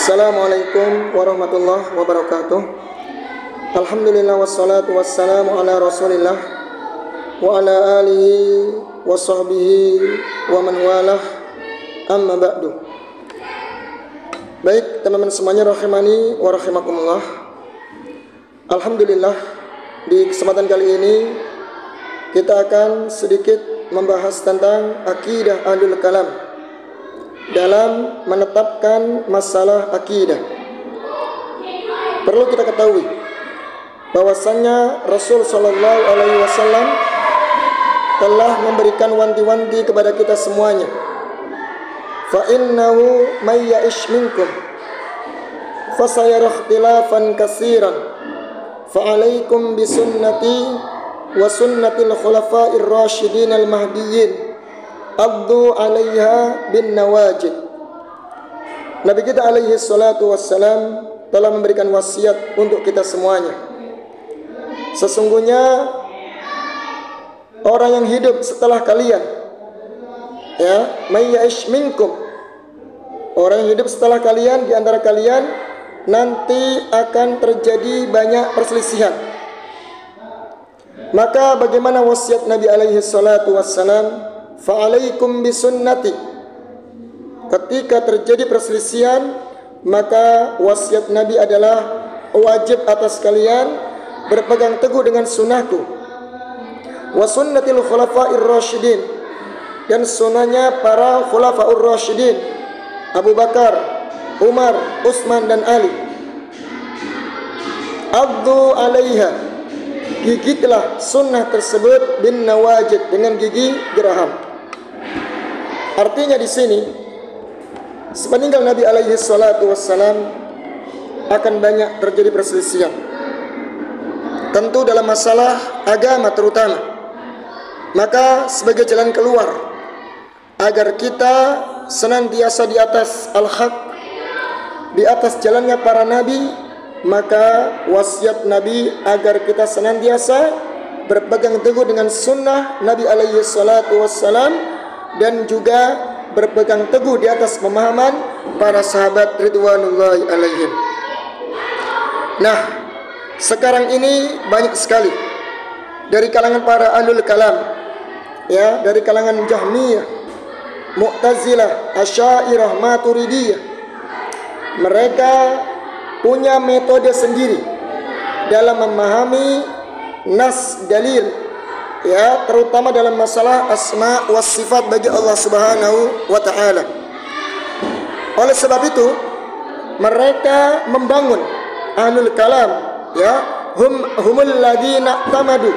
Assalamualaikum warahmatullahi wabarakatuh. Alhamdulillah wassalatu wassalamu ala rasulillah wa ala alihi wa sahbihi wa man walah, amma ba'du. Baik teman-teman semuanya, rahimani wa rahimakumullah. Alhamdulillah, di kesempatan kali ini kita akan sedikit membahas tentang akidah ahlul kalam dalam menetapkan masalah akidah. Perlu kita ketahui bahwasannya Rasul Shallallahu Alaihi Wasallam telah memberikan wanti-wanti kepada kita semuanya. Fa innahu may ya'ish minkum fasayara ikhtilafan katsiran fa 'alaikum bi sunnati wa sunnatil khulafa'ir rasyidin al mahdiyyin addu 'alaiha bin nawajid. Nabi kita alaihi salatu wassalam telah memberikan wasiat untuk kita semuanya. Sesungguhnya orang yang hidup setelah kalian, may ya'ish minkum, orang yang hidup setelah kalian, di antara kalian nanti akan terjadi banyak perselisihan. Maka bagaimana wasiat Nabi alaihi salatu wassalam? Fa'alaikum bisunnati. Ketika terjadi perselisihan, maka wasiat Nabi adalah wajib atas kalian berpegang teguh dengan sunnahku, wa sunnatil khulafa'ir rasyidin, dan sunnahnya para khulafa'ur rasyidin, Abu Bakar, Umar, Utsman dan Ali. Addu 'alaiha, gigitlah sunnah tersebut bin nawajid, dengan gigi geraham. Artinya di sini, sepeninggal Nabi alaihi salatu wassalam akan banyak terjadi perselisihan. Tentu dalam masalah agama terutama. Maka sebagai jalan keluar agar kita senantiasa di atas al-haq, di atas jalannya para nabi, maka wasiat Nabi agar kita senantiasa berpegang teguh dengan sunnah Nabi alaihi salatu wassalam, dan juga berpegang teguh di atas pemahaman para sahabat ridwanullahi alaihim. Nah, sekarang ini banyak sekali dari kalangan para ahlul kalam, dari kalangan Jahmiyah, Mu'tazilah, Asy'ariyah, Maturidiyah. Mereka punya metode sendiri dalam memahami nas dalil, terutama dalam masalah asma was sifat bagi Allah Subhanahu wa taala. Oleh sebab itu, mereka membangun ahlul kalam, humul ladzina tamadu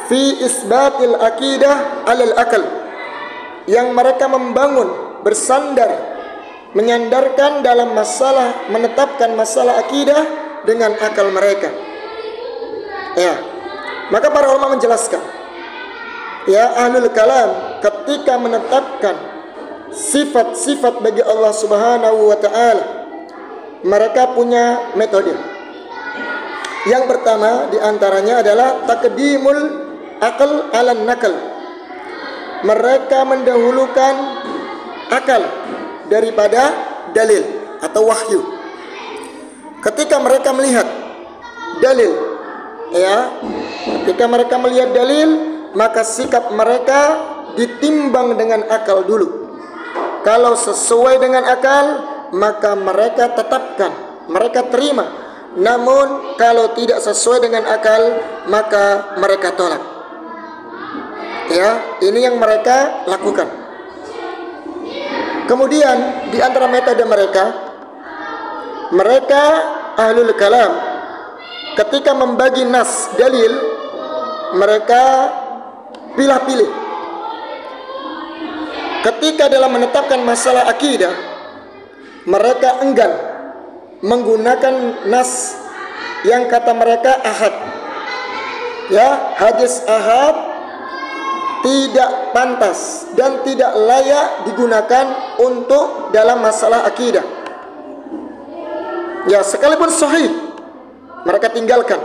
fi isbatil aqidah alal akal, yang mereka membangun, bersandar, menyandarkan dalam masalah, menetapkan masalah akidah dengan akal mereka. Maka para ulama menjelaskan, ahlul kalam ketika menetapkan sifat-sifat bagi Allah Subhanahu wa taala, mereka punya metode. Yang pertama diantaranya adalah taqdimul akal ala nakal. Mereka mendahulukan akal daripada dalil atau wahyu. Ketika mereka melihat dalil, ketika mereka melihat dalil, maka sikap mereka ditimbang dengan akal dulu. Kalau sesuai dengan akal, maka mereka tetapkan, mereka terima. Namun kalau tidak sesuai dengan akal, maka mereka tolak. Ini yang mereka lakukan. Kemudian di antara metode mereka ahlul kalam, ketika membagi nas dalil, mereka pilih-pilih. Ketika dalam menetapkan masalah akidah, mereka enggan menggunakan nas yang kata mereka ahad. Hadis ahad tidak pantas dan tidak layak digunakan untuk dalam masalah akidah. Sekalipun sahih, mereka tinggalkan.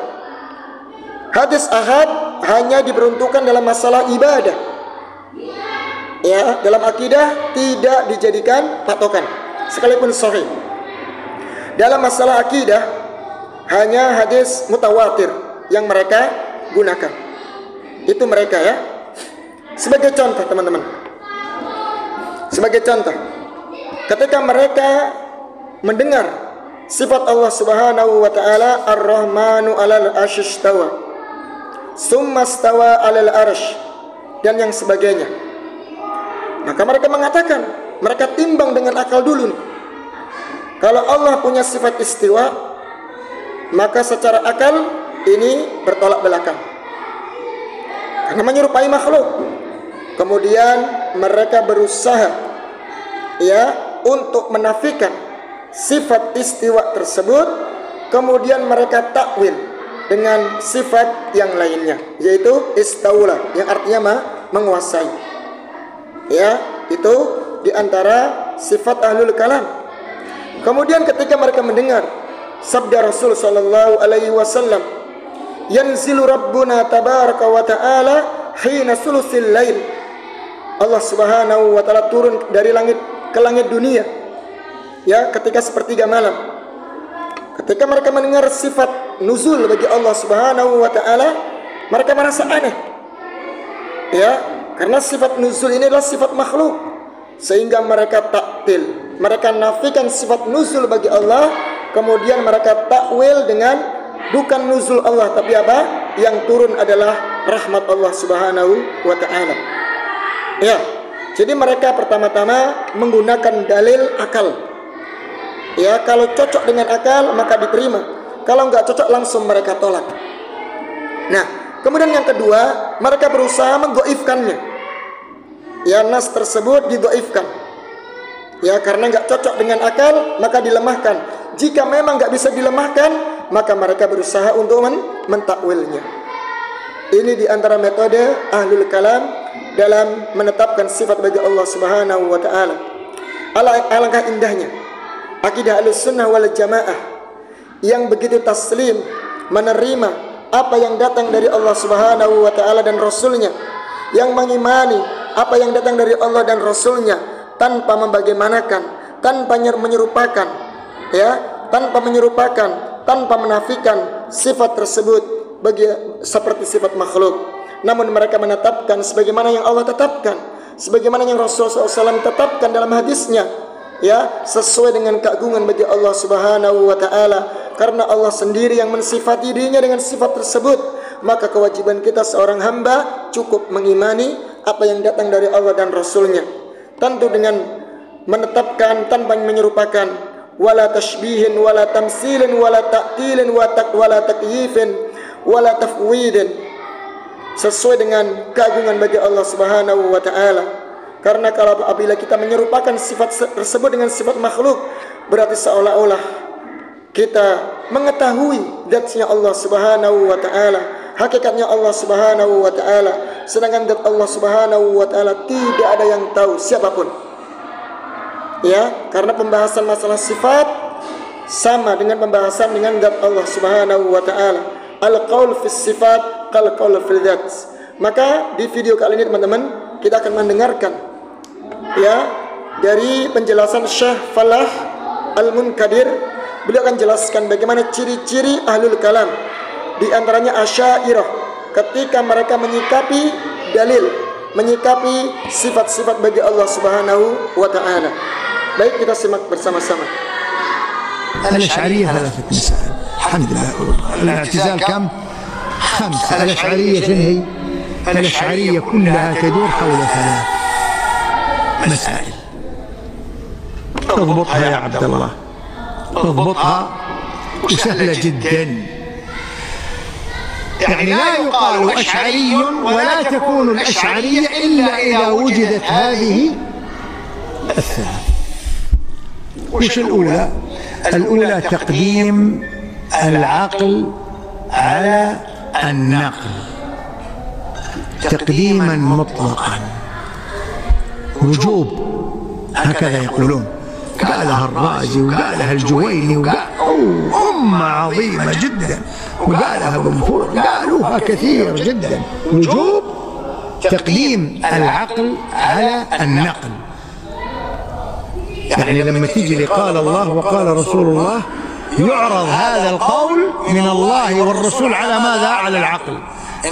Hadis ahad hanya diperuntukkan dalam masalah ibadah. Dalam akidah tidak dijadikan patokan, sekalipun sahih. dalam masalah akidah hanya hadis mutawatir yang mereka gunakan. Itu mereka ya. Sebagai contoh teman-teman, sebagai contoh, ketika mereka mendengar sifat Allah Subhanahu wa taala Ar-Rahmanu 'alal 'arsy istawa, summa stawa 'alal 'arsy, dan yang sebagainya, maka mereka mengatakan, mereka timbang dengan akal dulu. Kalau Allah punya sifat istiwa, maka secara akal ini bertolak belakang karena menyerupai makhluk. Kemudian mereka berusaha ya untuk menafikan sifat istiwa tersebut, kemudian mereka takwil dengan sifat yang lainnya, yaitu istaula, yang artinya menguasai. Ya, itu diantara sifat ahlul kalam. Kemudian ketika mereka mendengar sabda Rasul sallallahu alaihi wasallam, yanzilu rabbuna tabaraka wa ta'ala hina sulusil lail, Allah Subhanahu wa taala turun dari langit ke langit dunia ya ketika sepertiga malam. Ketika mereka mendengar sifat nuzul bagi Allah Subhanahu wa taala, mereka merasa aneh. Ya, karena sifat nuzul ini adalah sifat makhluk, sehingga mereka taktil, mereka nafikan sifat nuzul bagi Allah, kemudian mereka takwil dengan bukan nuzul Allah, tapi apa? Yang turun adalah rahmat Allah Subhanahu wa taala. Ya, jadi mereka pertama-tama menggunakan dalil akal. Ya, kalau cocok dengan akal maka diterima, kalau nggak cocok langsung mereka tolak. Nah, kemudian yang kedua, mereka berusaha menggoifkannya. Ya, nas tersebut digoifkan. Ya, karena nggak cocok dengan akal maka dilemahkan. Jika memang nggak bisa dilemahkan, maka mereka berusaha untuk mentakwilnya. Ini diantara metode ahlul kalam dalam menetapkan sifat bagi Allah Subhanahu wa taala. Alangkah indahnya akidah Ahlussunnah wal Jamaah yang begitu taslim, menerima apa yang datang dari Allah Subhanahu wa taala dan Rasulnya, yang mengimani apa yang datang dari Allah dan Rasulnya tanpa membagaimanakan, tanpa menyerupakan, ya, tanpa menafikan sifat tersebut bagi seperti sifat makhluk. Namun mereka menetapkan sebagaimana yang Allah tetapkan, sebagaimana yang Rasulullah SAW tetapkan dalam hadisnya, ya, sesuai dengan keagungan bagi Allah Subhanahu wa taala. Karena Allah sendiri yang mensifati dirinya dengan sifat tersebut, maka kewajiban kita seorang hamba cukup mengimani apa yang datang dari Allah dan Rasulnya, tentu dengan menetapkan tanpa menyerupakan, wala tashbihin wala tamsilin wala ta'tilin wala takyifin wala tafwidin, sesuai dengan keagungan bagi Allah Subhanahu wa taala. Karena kalau apabila kita menyerupakan sifat tersebut dengan sifat makhluk, berarti seolah-olah kita mengetahui zatnya Allah Subhanahu wa taala, hakikatnya Allah Subhanahu wa taala, sedangkan zat Allah Subhanahu wa taala tidak ada yang tahu, siapapun. Ya, karena pembahasan masalah sifat sama dengan pembahasan dengan zat Allah Subhanahu wa taala. Al-qaul fis sifat kal qaul fil dzat. Maka di video kali ini teman-teman, kita akan mendengarkan ya dari penjelasan Syekh Falah Al-Munkadir. Beliau akan jelaskan bagaimana ciri-ciri ahlul kalam, di antaranya Asy'ariyah, ketika mereka menyikapi dalil, menyikapi sifat-sifat bagi Allah Subhanahu wa taala. Baik, kita simak bersama-sama. الأشعرية ثلاثة مسائل الحمد لله. الاعتزال كم؟ خمسة. الأشعرية شنو هي؟ الأشعرية كلها تدور حول ثلاث مسائل. اضبطها يا عبد الله، اضبطها، وسهلة جدا. يعني لا يقال أشعري ولا تكون الأشعرية إلا إذا وجدت هذه الثلاث. وش الأولى؟ الأولى تقديم العقل على النقل تقديما مطلقا، وجوب، هكذا يقولون. قالها الرازي وقالها الجويني أمة عظيمة جدا، وقالها ابن فور، قالوها كثير جدا. وجوب تقديم العقل على النقل. يعني لما تيجي لقال الله وقال رسول الله يعرض هذا القول من الله والرسول على ماذا؟ على العقل.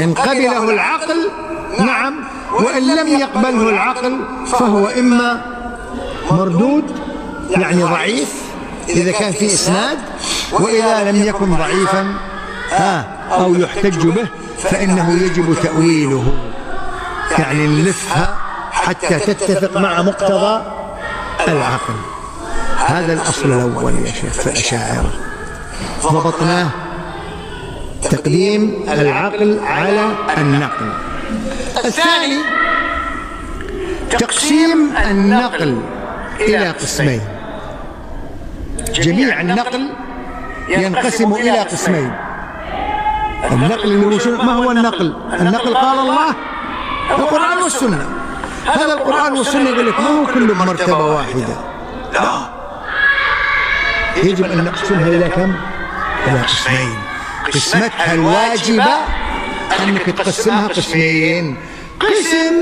إن قبله العقل نعم، وإن لم يقبله العقل فهو إما مردود يعني ضعيف إذا كان في إسناد، وإذا لم يكن ضعيفا أو يحتج به فإنه يجب تأويله، يعني نلفها حتى تتفق مع مقتضى العقل. هذا الأصل الأول يا شيخ في الأشاعرة، ضبطناه، تقديم العقل على النقل. الثاني تقسيم النقل إلى قسمين. جميع النقل ينقسم إلى قسمين. النقل اللي هو ما هو النقل؟ النقل قال الله القرآن والسنة. هذا القرآن والسنة يقول لك ما هو كله مرتبة واحدة، لا، يجب أن نقسمها إلى كم؟ إلى قسمين. قسمتها الواجبة أنك تقسمها قسمين. قسم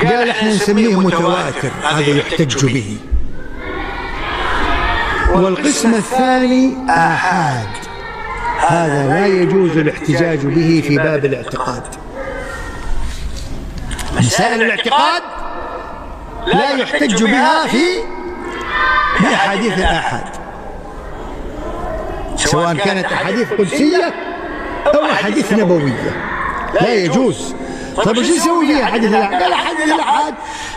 قال احنا نسميه متواتر، هذا يحتج به. والقسم الثاني آحاد، هذا لا يجوز الاحتجاج به في باب الاعتقاد. مسائل الاعتقاد لا يحتج بها في أحاديث الآحاد، سواء كانت أحاديث قدسية أو أحاديث نبوية، لا يجوز. طيب وش نسوي فيها حديث الآحاد؟ قال حديث الآحاد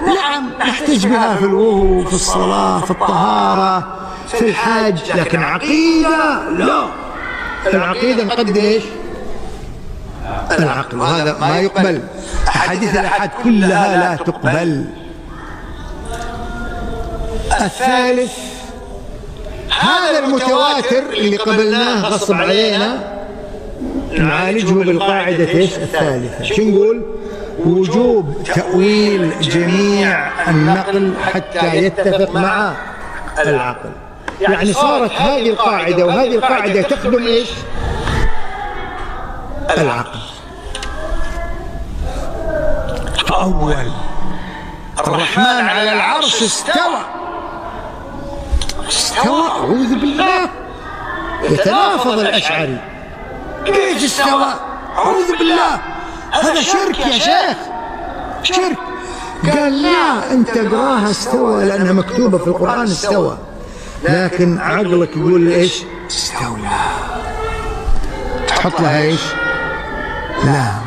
نعم نحتج بها في الوضوء، في الصلاة، في الطهارة، في الحج، لكن عقيدة لا. العقيدة نقدم ايش؟ العقل، وهذا ما يقبل. أحاديث الآحاد كلها لا تقبل. الثالث هذا المتواتر اللي قبلناه غصب علينا نعالجه بالقاعدة ايش؟ الثالثة. شو نقول؟ وجوب تأويل جميع النقل حتى يتفق مع العقل. يعني صارت هذه القاعدة وهذه القاعدة تخدم ايش؟ العقل. فأول الرحمن على العرش استوى. استوى أعوذ بالله، يتنافض الأشعري. كيف استوى؟ أعوذ بالله، هذا شرك يا شيخ، شرك. قال لا، أنت قراها استوى لأنها مكتوبة في القرآن استوى، لكن عقلك يقول إيش؟ استولى. تحط لها إيش؟ لام.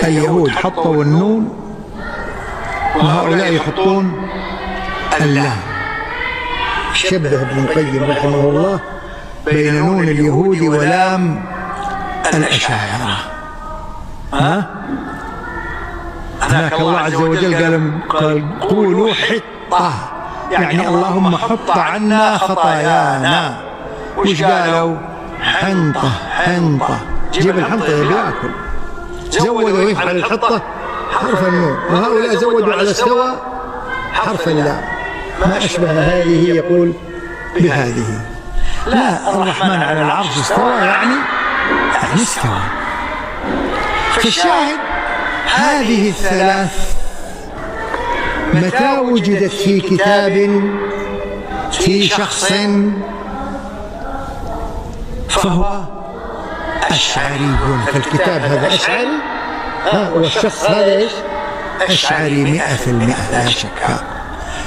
اليهود حطوا النون وهؤلاء يحطون اللام. شبه ابن القيم رحمه الله بين نون اليهود ولام الأشاعرة. هناك الله عز وجل قال قولوا حطة، يعني اللهم حط عنا خطايانا. وش قالوا؟ حنطة. حنطة، جيب الحنطة ياكل. زودوا على الحطة حرف النون، وهؤلاء زودوا على استوى حرف اللام. ما أشبه هذه يقول بهذه. لا، الرحمن على العرش استوى يعني استوى. فالشاهد هذه الثلاث متى وجدت في كتاب في شخص فهو أشعري. فالكتاب هذا أشعري، والشخص هذا إيش؟ أشعري 100%، لا شك.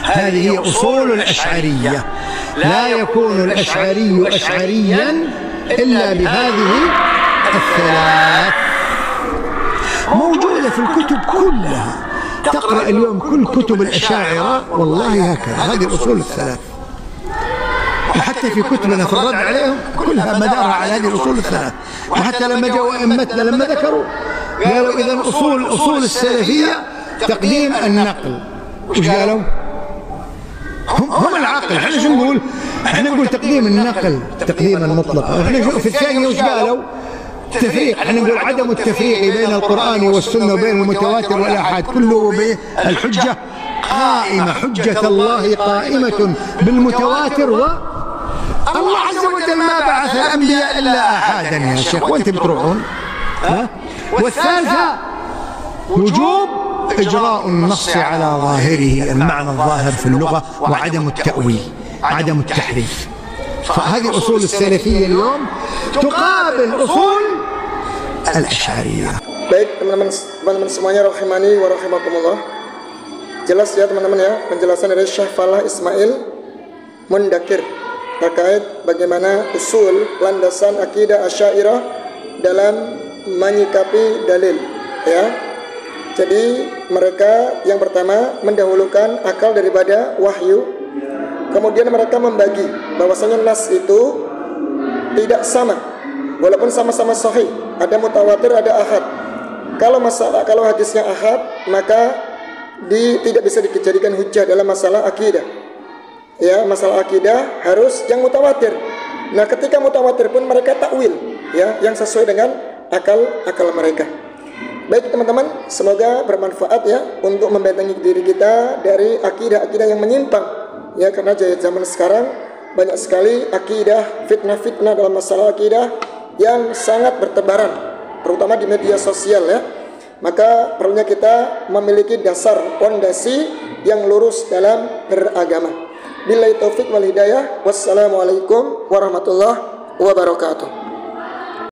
هذه هي أصول الأشعرية. لا يكون الأشعري أشعريا إلا بهذه الثلاث. موجودة في الكتب كلها، تقرأ اليوم كل كتب الأشاعرة والله هكذا، هذه الأصول الثلاث. وحتى في كتبنا في الرد عليهم كلها مدارها على هذه الأصول الثلاث. وحتى لما جاءوا أئمتنا لما ذكروا قالوا إذا أصول السلفية تقديم النقل. وش قالوا؟ هم العقل. احنا شو نقول؟ احنا نقول تقديم النقل تقديما مطلقا. احنا في الثانية وش قالوا؟ تفريق. احنا نقول عدم التفريق بين القرآن والسنة وبين المتواتر والآحاد، كله بالحجة قائمة. حجة الله قائمة بالمتواتر، الله عز وجل ما بعث الأنبياء إلا آحادا يا شيخ، وانت بتروحون. والثالثة وجوب إجراء النص على ظاهره، المعنى الظاهر في اللغة، وعدم التأويل، عدم التحريف. فهذه أصول السلفية اليوم تقابل أصول الأشعرية. Baik teman-teman semuanya rahimani wa rahimakumullah. Jelas ya teman-teman ya, penjelasan dari Syekh Falah Ismail Mundakir terkait bagaimana usul landasan akidah Asy'ariyah dalam menyikapi dalil ya. Jadi mereka yang pertama mendahulukan akal daripada wahyu. Kemudian mereka membagi bahwasanya nas itu tidak sama walaupun sama-sama sahih, ada mutawatir, ada ahad. Kalau hadisnya ahad, maka tidak bisa dijadikan hujjah dalam masalah akidah. Ya, masalah akidah harus yang mutawatir. Nah, ketika mutawatir pun mereka takwil, ya, yang sesuai dengan akal mereka. Baik teman-teman, semoga bermanfaat ya untuk membentengi diri kita dari akidah-akidah yang menyimpang. Ya, karena zaman sekarang banyak sekali akidah, fitnah-fitnah dalam masalah akidah yang sangat bertebaran, terutama di media sosial ya. Maka perlunya kita memiliki dasar pondasi yang lurus dalam beragama. Billahi taufik wal hidayah. Wassalamualaikum warahmatullahi wabarakatuh.